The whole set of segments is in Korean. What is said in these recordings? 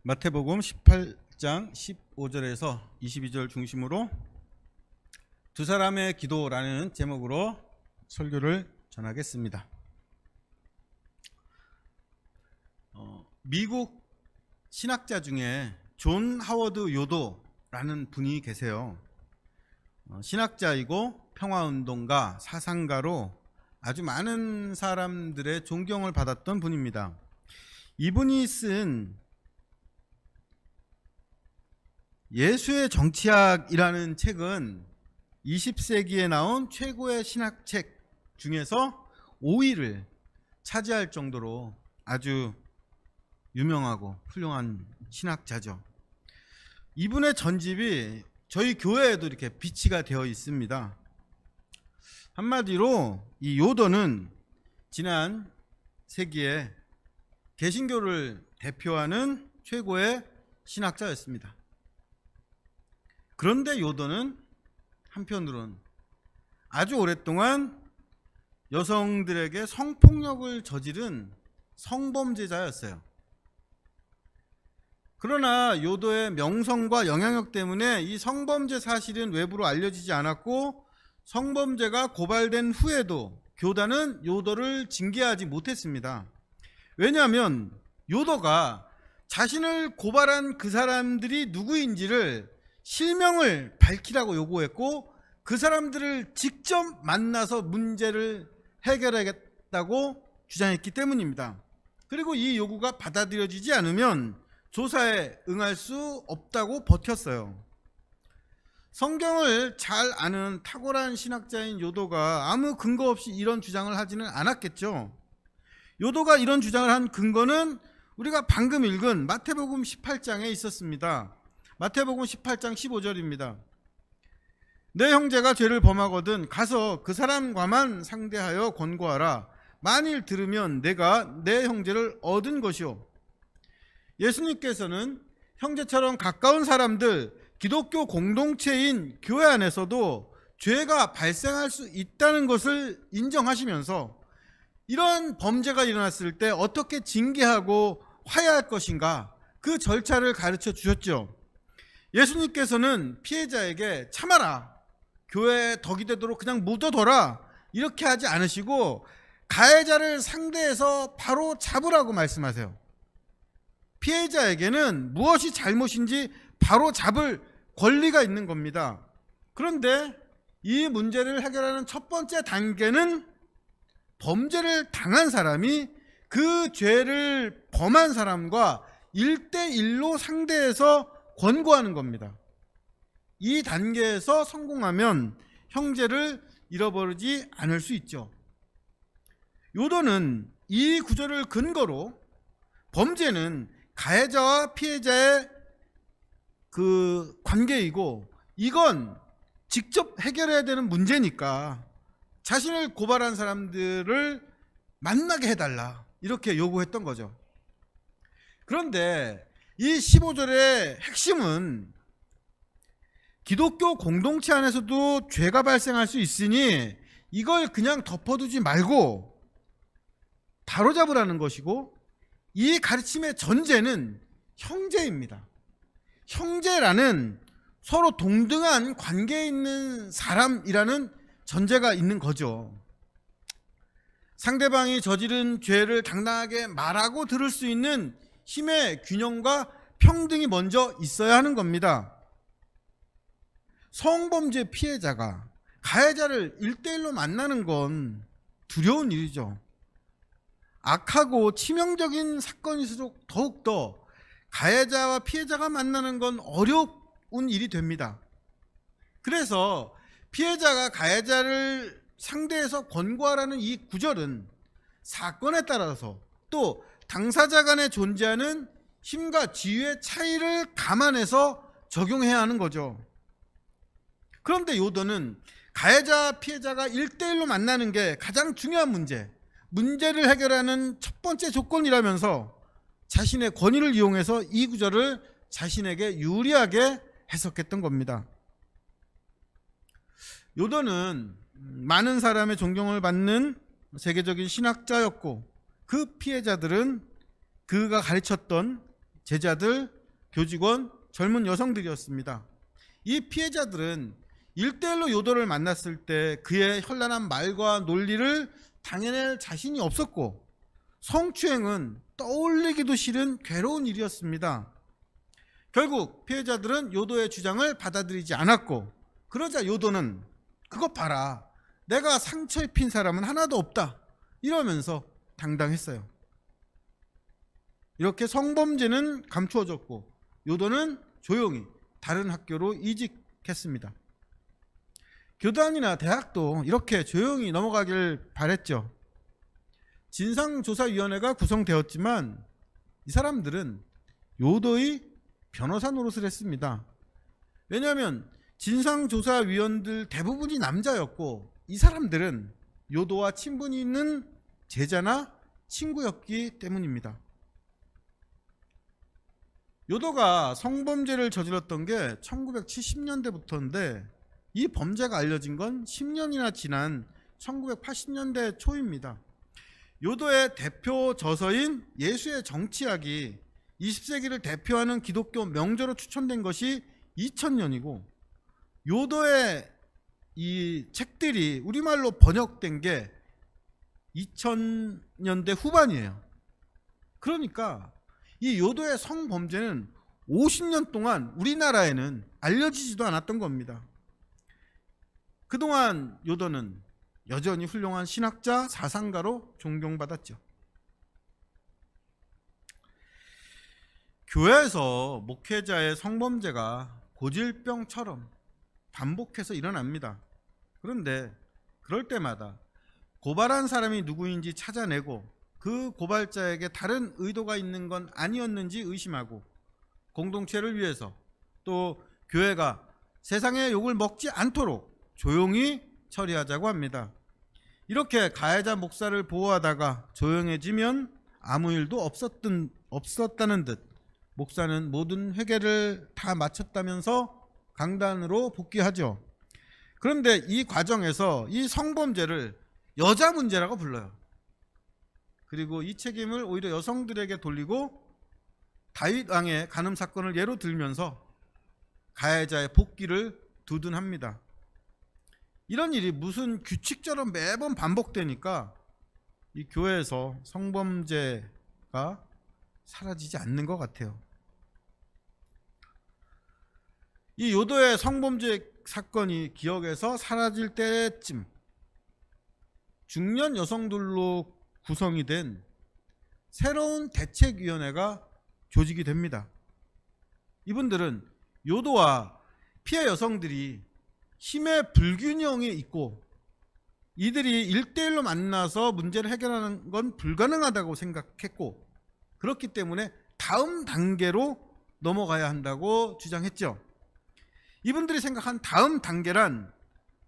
마태복음 18장 15절에서 22절 중심으로 두 사람의 기도라는 제목으로 설교를 전하겠습니다. 미국 신학자 중에 존 하워드 요도라는 분이 계세요. 신학자이고 평화운동가, 사상가로 아주 많은 사람들의 존경을 받았던 분입니다. 이분이 쓴 예수의 정치학이라는 책은 20세기에 나온 최고의 신학책 중에서 5위를 차지할 정도로 아주 유명하고 훌륭한 신학자죠. 이분의 전집이 저희 교회에도 이렇게 비치가 되어 있습니다. 한마디로 이 요도는 지난 세기에 개신교를 대표하는 최고의 신학자였습니다. 그런데 요도는 한편으로는 아주 오랫동안 여성들에게 성폭력을 저지른 성범죄자였어요. 그러나 요도의 명성과 영향력 때문에 이 성범죄 사실은 외부로 알려지지 않았고, 성범죄가 고발된 후에도 교단은 요도를 징계하지 못했습니다. 왜냐하면 요도가 자신을 고발한 그 사람들이 누구인지를 실명을 밝히라고 요구했고, 그 사람들을 직접 만나서 문제를 해결하겠다고 주장했기 때문입니다. 그리고 이 요구가 받아들여지지 않으면 조사에 응할 수 없다고 버텼어요. 성경을 잘 아는 탁월한 신학자인 요도가 아무 근거 없이 이런 주장을 하지는 않았겠죠. 요도가 이런 주장을 한 근거는 우리가 방금 읽은 마태복음 18장에 있었습니다. 마태복음 18장 15절입니다. 내 형제가 죄를 범하거든 가서 그 사람과만 상대하여 권고하라. 만일 들으면 내가 내 형제를 얻은 것이요. 예수님께서는 형제처럼 가까운 사람들, 기독교 공동체인 교회 안에서도 죄가 발생할 수 있다는 것을 인정하시면서 이런 범죄가 일어났을 때 어떻게 징계하고 화해할 것인가, 그 절차를 가르쳐 주셨죠. 예수님께서는 피해자에게 참아라, 교회에 덕이 되도록 그냥 묻어둬라, 이렇게 하지 않으시고 가해자를 상대해서 바로 잡으라고 말씀하세요. 피해자에게는 무엇이 잘못인지 바로 잡을 권리가 있는 겁니다. 그런데 이 문제를 해결하는 첫 번째 단계는 범죄를 당한 사람이 그 죄를 범한 사람과 1대1로 상대해서 권고하는 겁니다. 이 단계에서 성공하면 형제를 잃어버리지 않을 수 있죠. 요도는 이 구절을 근거로 범죄는 가해자와 피해자의 그 관계이고, 이건 직접 해결해야 되는 문제니까 자신을 고발한 사람들을 만나게 해달라, 이렇게 요구했던 거죠. 그런데 이 15절의 핵심은 기독교 공동체 안에서도 죄가 발생할 수 있으니 이걸 그냥 덮어두지 말고 바로잡으라는 것이고, 이 가르침의 전제는 형제입니다. 형제라는 서로 동등한 관계에 있는 사람이라는 전제가 있는 거죠. 상대방이 저지른 죄를 당당하게 말하고 들을 수 있는 힘의 균형과 평등이 먼저 있어야 하는 겁니다. 성범죄 피해자가 가해자를 1대1로 만나는 건 두려운 일이죠. 악하고 치명적인 사건일수록 더욱더 가해자와 피해자가 만나는 건 어려운 일이 됩니다. 그래서 피해자가 가해자를 상대해서 권고하라는 이 구절은 사건에 따라서 또 당사자 간에 존재하는 힘과 지위의 차이를 감안해서 적용해야 하는 거죠. 그런데 요도는 가해자, 피해자가 1대1로 만나는 게 가장 중요한 문제를 해결하는 첫 번째 조건이라면서 자신의 권위를 이용해서 이 구절을 자신에게 유리하게 해석했던 겁니다. 요도는 많은 사람의 존경을 받는 세계적인 신학자였고, 그 피해자들은 그가 가르쳤던 제자들, 교직원, 젊은 여성들이었습니다. 이 피해자들은 1대1로 요도를 만났을 때 그의 현란한 말과 논리를 당해낼 자신이 없었고 성추행은 떠올리기도 싫은 괴로운 일이었습니다. 결국 피해자들은 요도의 주장을 받아들이지 않았고 그러자 요도는 그것 봐라, 내가 상처 입힌 사람은 하나도 없다 이러면서 당당했어요. 이렇게 성범죄는 감추어졌고 요도는 조용히 다른 학교로 이직했습니다. 교단이나 대학도 이렇게 조용히 넘어가길 바랬죠. 진상조사위원회가 구성되었지만 이 사람들은 요도의 변호사 노릇을 했습니다. 왜냐하면 진상조사위원들 대부분이 남자였고 이 사람들은 요도와 친분이 있는 제자나 친구였기 때문입니다. 요도가 성범죄를 저질렀던 게 1970년대부터인데 이 범죄가 알려진 건 10년이나 지난 1980년대 초입니다. 요도의 대표 저서인 예수의 정치학이 20세기를 대표하는 기독교 명저로 추천된 것이 2000년이고 요도의 이 책들이 우리말로 번역된 게 2000년대 후반이에요. 그러니까 이 요도의 성범죄는 50년 동안 우리나라에는 알려지지도 않았던 겁니다. 그동안 요도는 여전히 훌륭한 신학자, 사상가로 존경받았죠. 교회에서 목회자의 성범죄가 고질병처럼 반복해서 일어납니다. 그런데 그럴 때마다 고발한 사람이 누구인지 찾아내고 그 고발자에게 다른 의도가 있는 건 아니었는지 의심하고 공동체를 위해서 또 교회가 세상의 욕을 먹지 않도록 조용히 처리하자고 합니다. 이렇게 가해자 목사를 보호하다가 조용해지면 아무 일도 없었다는 듯 목사는 모든 회개를 다 마쳤다면서 강단으로 복귀하죠. 그런데 이 과정에서 이 성범죄를 여자 문제라고 불러요. 그리고 이 책임을 오히려 여성들에게 돌리고 다윗 왕의 간음 사건을 예로 들면서 가해자의 복귀를 두둔합니다. 이런 일이 무슨 규칙처럼 매번 반복되니까 이 교회에서 성범죄가 사라지지 않는 것 같아요. 이 요도의 성범죄 사건이 기억에서 사라질 때쯤 중년 여성들로 구성이 된 새로운 대책위원회가 조직이 됩니다. 이분들은 요도와 피해 여성들이 힘의 불균형이 있고 이들이 1대1로 만나서 문제를 해결하는 건 불가능하다고 생각했고 그렇기 때문에 다음 단계로 넘어가야 한다고 주장했죠. 이분들이 생각한 다음 단계란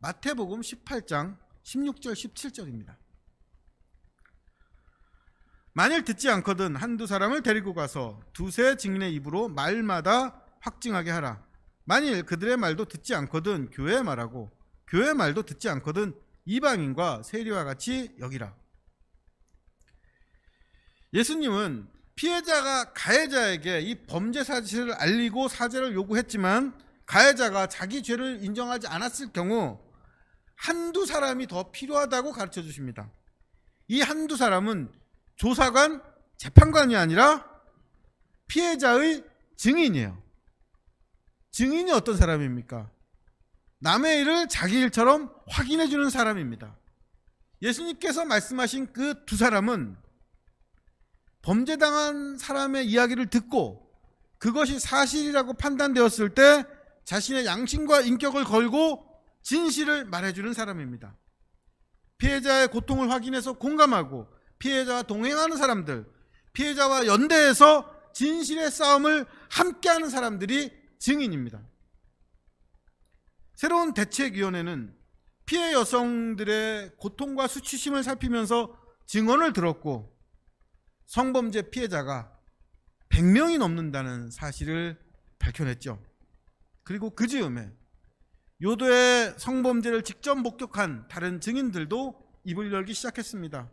마태복음 18장 16절 17절입니다. 만일 듣지 않거든 한두 사람을 데리고 가서 두세 증인의 입으로 말마다 확증하게 하라. 만일 그들의 말도 듣지 않거든 교회의 말하고 교회의 말도 듣지 않거든 이방인과 세리와 같이 여기라. 예수님은 피해자가 가해자에게 이 범죄 사실을 알리고 사죄를 요구했지만 가해자가 자기 죄를 인정하지 않았을 경우 한두 사람이 더 필요하다고 가르쳐 주십니다. 이 한두 사람은 조사관, 재판관이 아니라 피해자의 증인이에요. 증인이 어떤 사람입니까? 남의 일을 자기 일처럼 확인해 주는 사람입니다. 예수님께서 말씀하신 그 두 사람은 범죄당한 사람의 이야기를 듣고 그것이 사실이라고 판단되었을 때 자신의 양심과 인격을 걸고 진실을 말해주는 사람입니다. 피해자의 고통을 확인해서 공감하고 피해자와 동행하는 사람들, 피해자와 연대해서 진실의 싸움을 함께하는 사람들이 증인입니다. 새로운 대책위원회는 피해 여성들의 고통과 수치심을 살피면서 증언을 들었고 성범죄 피해자가 100명이 넘는다는 사실을 밝혀냈죠. 그리고 그 즈음에 요도의 성범죄를 직접 목격한 다른 증인들도 입을 열기 시작했습니다.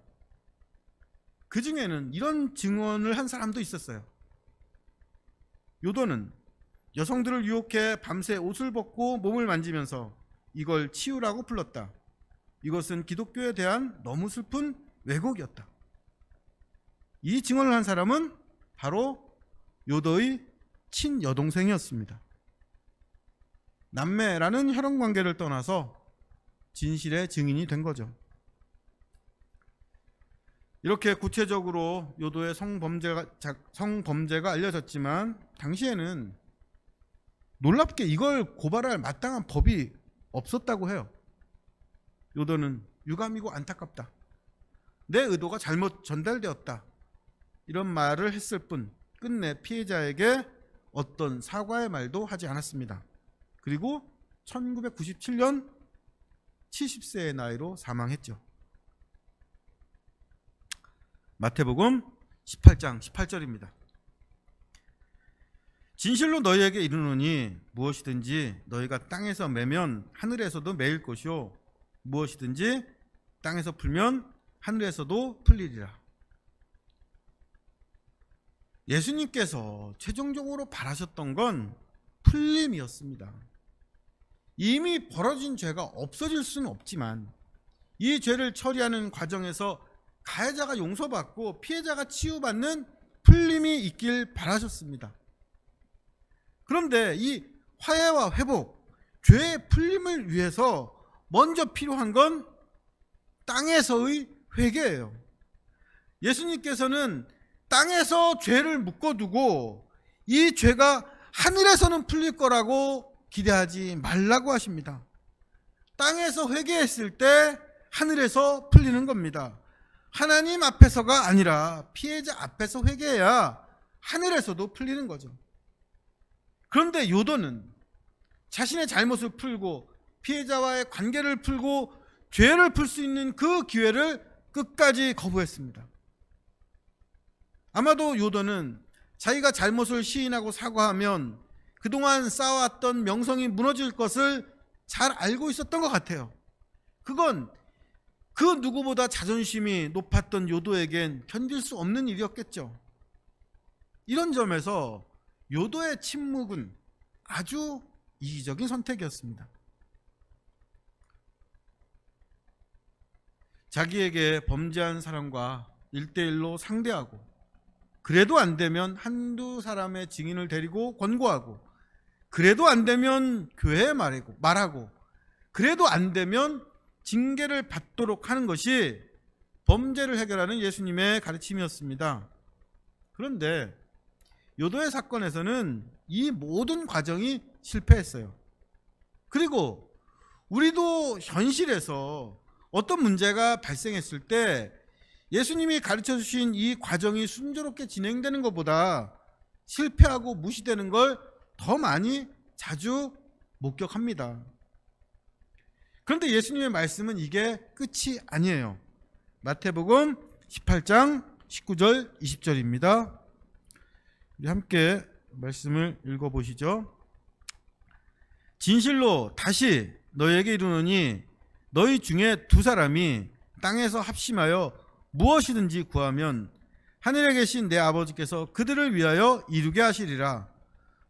그 중에는 이런 증언을 한 사람도 있었어요. 요도는 여성들을 유혹해 밤새 옷을 벗고 몸을 만지면서 이걸 치유라고 불렀다. 이것은 기독교에 대한 너무 슬픈 왜곡이었다. 이 증언을 한 사람은 바로 요도의 친여동생이었습니다. 남매라는 혈연관계를 떠나서 진실의 증인이 된 거죠. 이렇게 구체적으로 요도의 성범죄가 알려졌지만 당시에는 놀랍게 이걸 고발할 마땅한 법이 없었다고 해요. 요도는 유감이고 안타깝다. 내 의도가 잘못 전달되었다. 이런 말을 했을 뿐 끝내 피해자에게 어떤 사과의 말도 하지 않았습니다. 그리고 1997년 70세의 나이로 사망했죠. 마태복음 18장 18절입니다. 진실로 너희에게 이르노니 무엇이든지 너희가 땅에서 매면 하늘에서도 매일 것이요 무엇이든지 땅에서 풀면 하늘에서도 풀리리라. 예수님께서 최종적으로 바라셨던 건 풀림이었습니다. 이미 벌어진 죄가 없어질 수는 없지만 이 죄를 처리하는 과정에서 가해자가 용서받고 피해자가 치유받는 풀림이 있길 바라셨습니다. 그런데 이 화해와 회복, 죄의 풀림을 위해서 먼저 필요한 건 땅에서의 회개예요. 예수님께서는 땅에서 죄를 묶어두고 이 죄가 하늘에서는 풀릴 거라고 기대하지 말라고 하십니다. 땅에서 회개했을 때 하늘에서 풀리는 겁니다. 하나님 앞에서가 아니라 피해자 앞에서 회개해야 하늘에서도 풀리는 거죠. 그런데 요도는 자신의 잘못을 풀고 피해자와의 관계를 풀고 죄를 풀 수 있는 그 기회를 끝까지 거부했습니다. 아마도 요도는 자기가 잘못을 시인하고 사과하면 그동안 쌓아왔던 명성이 무너질 것을 잘 알고 있었던 것 같아요. 그건 그 누구보다 자존심이 높았던 요도에겐 견딜 수 없는 일이었겠죠. 이런 점에서 요도의 침묵은 아주 이기적인 선택이었습니다. 자기에게 범죄한 사람과 1대1로 상대하고 그래도 안 되면 한두 사람의 증인을 데리고 권고하고 그래도 안 되면 교회에 말하고 그래도 안 되면 징계를 받도록 하는 것이 범죄를 해결하는 예수님의 가르침이었습니다. 그런데 요도의 사건에서는 이 모든 과정이 실패했어요. 그리고 우리도 현실에서 어떤 문제가 발생했을 때 예수님이 가르쳐 주신 이 과정이 순조롭게 진행되는 것보다 실패하고 무시되는 걸 더 많이 자주 목격합니다. 그런데 예수님의 말씀은 이게 끝이 아니에요. 마태복음 18장 19절 20절입니다. 우리 함께 말씀을 읽어보시죠. 진실로 다시 너희에게 이르노니 너희 중에 두 사람이 땅에서 합심하여 무엇이든지 구하면 하늘에 계신 내 아버지께서 그들을 위하여 이루게 하시리라.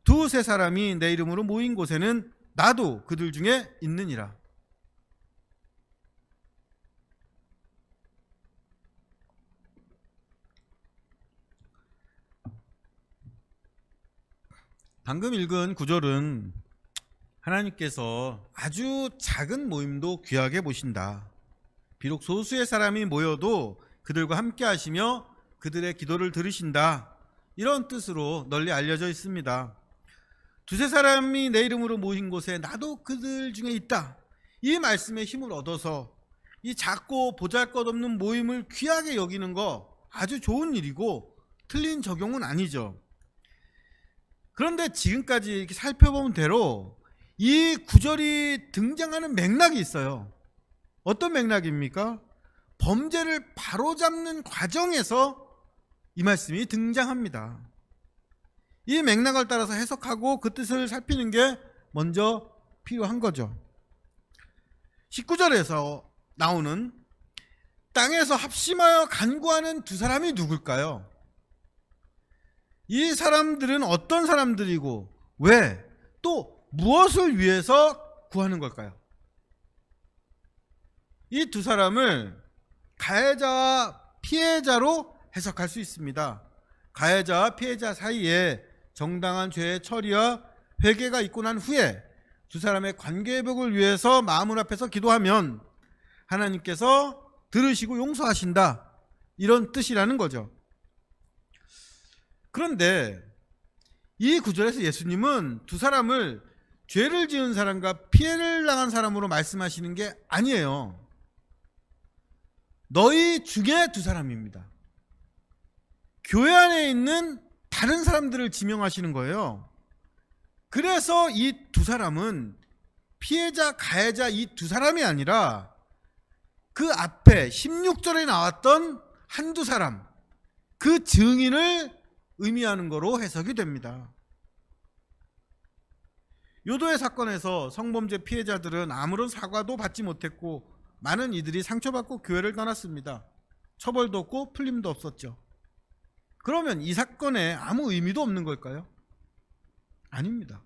두세 사람이 내 이름으로 모인 곳에는 나도 그들 중에 있느니라. 방금 읽은 구절은 하나님께서 아주 작은 모임도 귀하게 보신다. 비록 소수의 사람이 모여도 그들과 함께 하시며 그들의 기도를 들으신다. 이런 뜻으로 널리 알려져 있습니다. 두세 사람이 내 이름으로 모인 곳에 나도 그들 중에 있다. 이 말씀에 힘을 얻어서 이 작고 보잘것없는 모임을 귀하게 여기는 거 아주 좋은 일이고 틀린 적용은 아니죠. 그런데 지금까지 이렇게 살펴본 대로 이 구절이 등장하는 맥락이 있어요. 어떤 맥락입니까? 범죄를 바로잡는 과정에서 이 말씀이 등장합니다. 이 맥락을 따라서 해석하고 그 뜻을 살피는 게 먼저 필요한 거죠. 19절에서 나오는 땅에서 합심하여 간구하는 두 사람이 누굴까요? 이 사람들은 어떤 사람들이고 왜 또 무엇을 위해서 구하는 걸까요? 이 두 사람을 가해자와 피해자로 해석할 수 있습니다. 가해자와 피해자 사이에 정당한 죄의 처리와 회개가 있고 난 후에 두 사람의 관계 회복을 위해서 마음을 앞에서 기도하면 하나님께서 들으시고 용서하신다, 이런 뜻이라는 거죠. 그런데 이 구절에서 예수님은 두 사람을 죄를 지은 사람과 피해를 당한 사람으로 말씀하시는 게 아니에요. 너희 중에 두 사람입니다. 교회 안에 있는 다른 사람들을 지명하시는 거예요. 그래서 이 두 사람은 피해자, 가해자 이 두 사람이 아니라 그 앞에 16절에 나왔던 한두 사람, 그 증인을 의미하는 거로 해석이 됩니다. 요도의 사건에서 성범죄 피해자들은 아무런 사과도 받지 못했고 많은 이들이 상처받고 교회를 떠났습니다. 처벌도 없고 풀림도 없었죠. 그러면 이 사건에 아무 의미도 없는 걸까요? 아닙니다.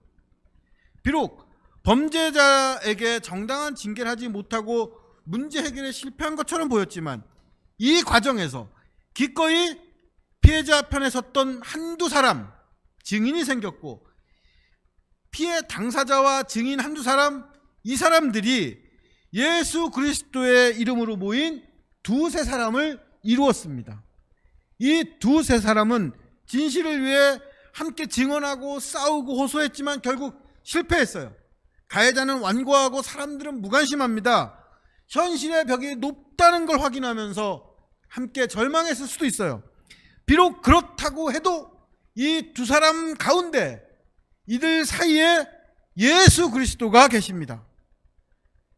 비록 범죄자에게 정당한 징계를 하지 못하고 문제 해결에 실패한 것처럼 보였지만 이 과정에서 기꺼이 피해자 편에 섰던 한두 사람, 증인이 생겼고 피해 당사자와 증인 한두 사람, 이 사람들이 예수 그리스도의 이름으로 모인 두세 사람을 이루었습니다. 이 두세 사람은 진실을 위해 함께 증언하고 싸우고 호소했지만 결국 실패했어요. 가해자는 완고하고 사람들은 무관심합니다. 현실의 벽이 높다는 걸 확인하면서 함께 절망했을 수도 있어요. 비록 그렇다고 해도 이 두 사람 가운데 이들 사이에 예수 그리스도가 계십니다.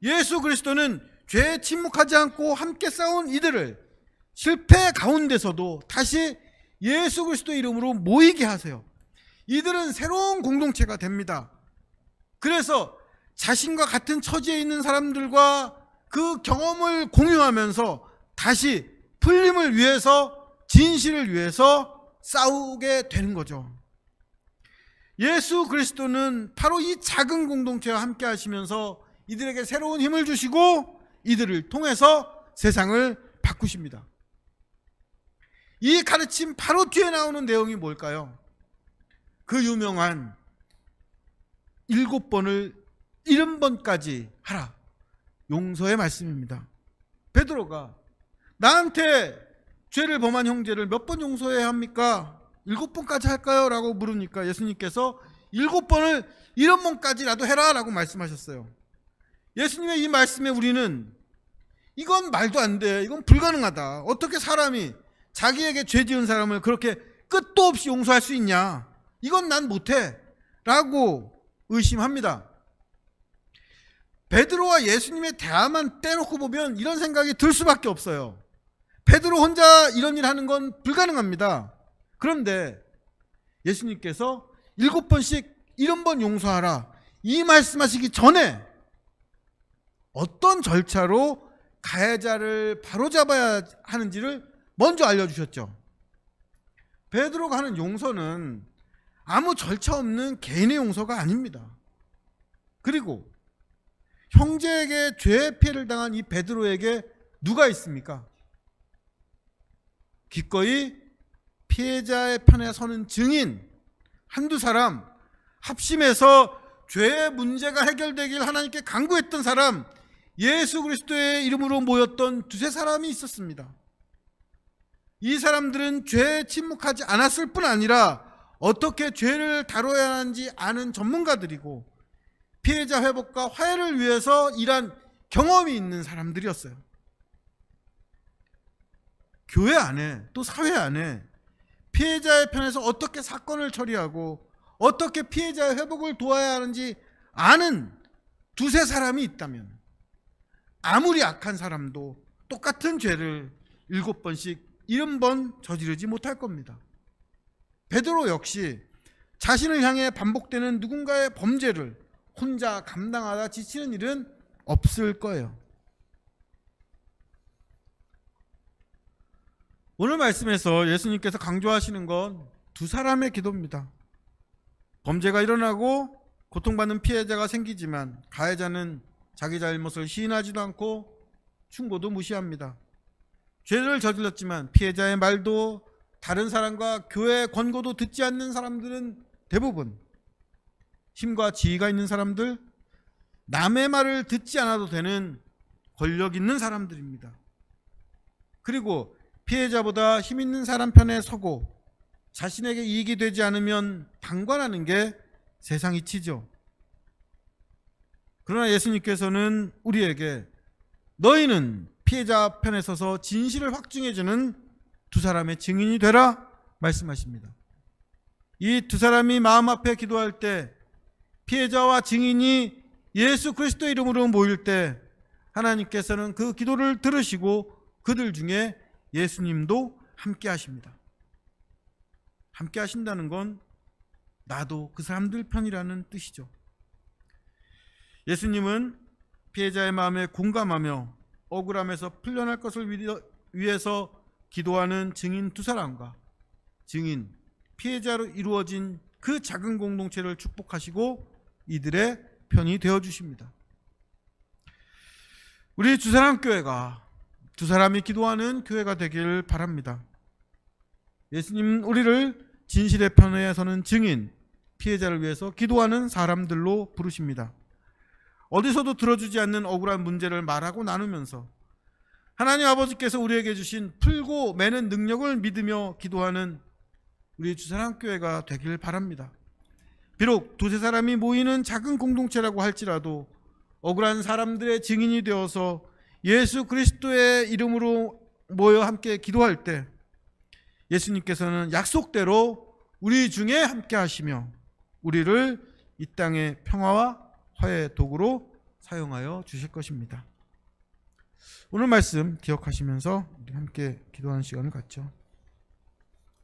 예수 그리스도는 죄에 침묵하지 않고 함께 싸운 이들을 실패 가운데서도 다시 예수 그리스도 이름으로 모이게 하세요. 이들은 새로운 공동체가 됩니다. 그래서 자신과 같은 처지에 있는 사람들과 그 경험을 공유하면서 다시 풀림을 위해서, 진실을 위해서 싸우게 되는 거죠. 예수 그리스도는 바로 이 작은 공동체와 함께 하시면서 이들에게 새로운 힘을 주시고 이들을 통해서 세상을 바꾸십니다. 이 가르침 바로 뒤에 나오는 내용이 뭘까요? 그 유명한 7번을 70번까지 하라, 용서의 말씀입니다. 베드로가 나한테 죄를 범한 형제를 몇 번 용서해야 합니까? 7번까지 할까요? 라고 물으니까 예수님께서 7번을 70번까지라도 해라 라고 말씀하셨어요. 예수님의 이 말씀에 우리는 이건 말도 안 돼, 이건 불가능하다, 어떻게 사람이 자기에게 죄 지은 사람을 그렇게 끝도 없이 용서할 수 있냐, 이건 난 못해 라고 의심합니다. 베드로와 예수님의 대화만 떼놓고 보면 이런 생각이 들 수밖에 없어요. 베드로 혼자 이런 일 하는 건 불가능합니다. 그런데 예수님께서 7번씩 70번 용서하라, 이 말씀하시기 전에 어떤 절차로 가해자를 바로잡아야 하는지를 먼저 알려주셨죠. 베드로가 하는 용서는 아무 절차 없는 개인의 용서가 아닙니다. 그리고 형제에게 죄의 피해를 당한 이 베드로에게 누가 있습니까? 기꺼이 피해자의 편에 서는 증인 한두 사람, 합심해서 죄의 문제가 해결되길 하나님께 간구했던 사람, 예수 그리스도의 이름으로 모였던 두세 사람이 있었습니다. 이 사람들은 죄에 침묵하지 않았을 뿐 아니라 어떻게 죄를 다뤄야 하는지 아는 전문가들이고 피해자 회복과 화해를 위해서 일한 경험이 있는 사람들이었어요. 교회 안에, 또 사회 안에 피해자의 편에서 어떻게 사건을 처리하고 어떻게 피해자의 회복을 도와야 하는지 아는 두세 사람이 있다면 아무리 악한 사람도 똑같은 죄를 7번씩 70번 저지르지 못할 겁니다. 베드로 역시 자신을 향해 반복되는 누군가의 범죄를 혼자 감당하다 지치는 일은 없을 거예요. 오늘 말씀에서 예수님께서 강조하시는 건 두 사람의 기도입니다. 범죄가 일어나고 고통받는 피해자가 생기지만 가해자는 자기 잘못을 시인하지도 않고 충고도 무시합니다. 죄를 저질렀지만 피해자의 말도 다른 사람과 교회의 권고도 듣지 않는 사람들은 대부분 힘과 지위가 있는 사람들, 남의 말을 듣지 않아도 되는 권력 있는 사람들입니다. 그리고 피해자보다 힘 있는 사람 편에 서고 자신에게 이익이 되지 않으면 방관하는 게 세상 이치죠. 그러나 예수님께서는 우리에게 너희는 피해자 편에 서서 진실을 확증해주는 두 사람의 증인이 되라 말씀하십니다. 이 두 사람이 마음 앞에 기도할 때 피해자와 증인이 예수 그리스도의 이름으로 모일 때 하나님께서는 그 기도를 들으시고 그들 중에 예수님도 함께 하십니다. 함께 하신다는 건 나도 그 사람들 편이라는 뜻이죠. 예수님은 피해자의 마음에 공감하며 억울함에서 풀려날 것을 위해서 기도하는 증인 두 사람과 증인, 피해자로 이루어진 그 작은 공동체를 축복하시고 이들의 편이 되어주십니다. 우리 주사랑교회가 두 사람이 기도하는 교회가 되길 바랍니다. 예수님은 우리를 진실의 편에 서는 증인, 피해자를 위해서 기도하는 사람들로 부르십니다. 어디서도 들어주지 않는 억울한 문제를 말하고 나누면서 하나님 아버지께서 우리에게 주신 풀고 매는 능력을 믿으며 기도하는 우리 주사랑교회가 되길 바랍니다. 비록 두세 사람이 모이는 작은 공동체라고 할지라도 억울한 사람들의 증인이 되어서 예수 그리스도의 이름으로 모여 함께 기도할 때 예수님께서는 약속대로 우리 중에 함께 하시며 우리를 이 땅의 평화와 화해의 도구로 사용하여 주실 것입니다. 오늘 말씀 기억하시면서 우리 함께 기도하는 시간을 갖죠.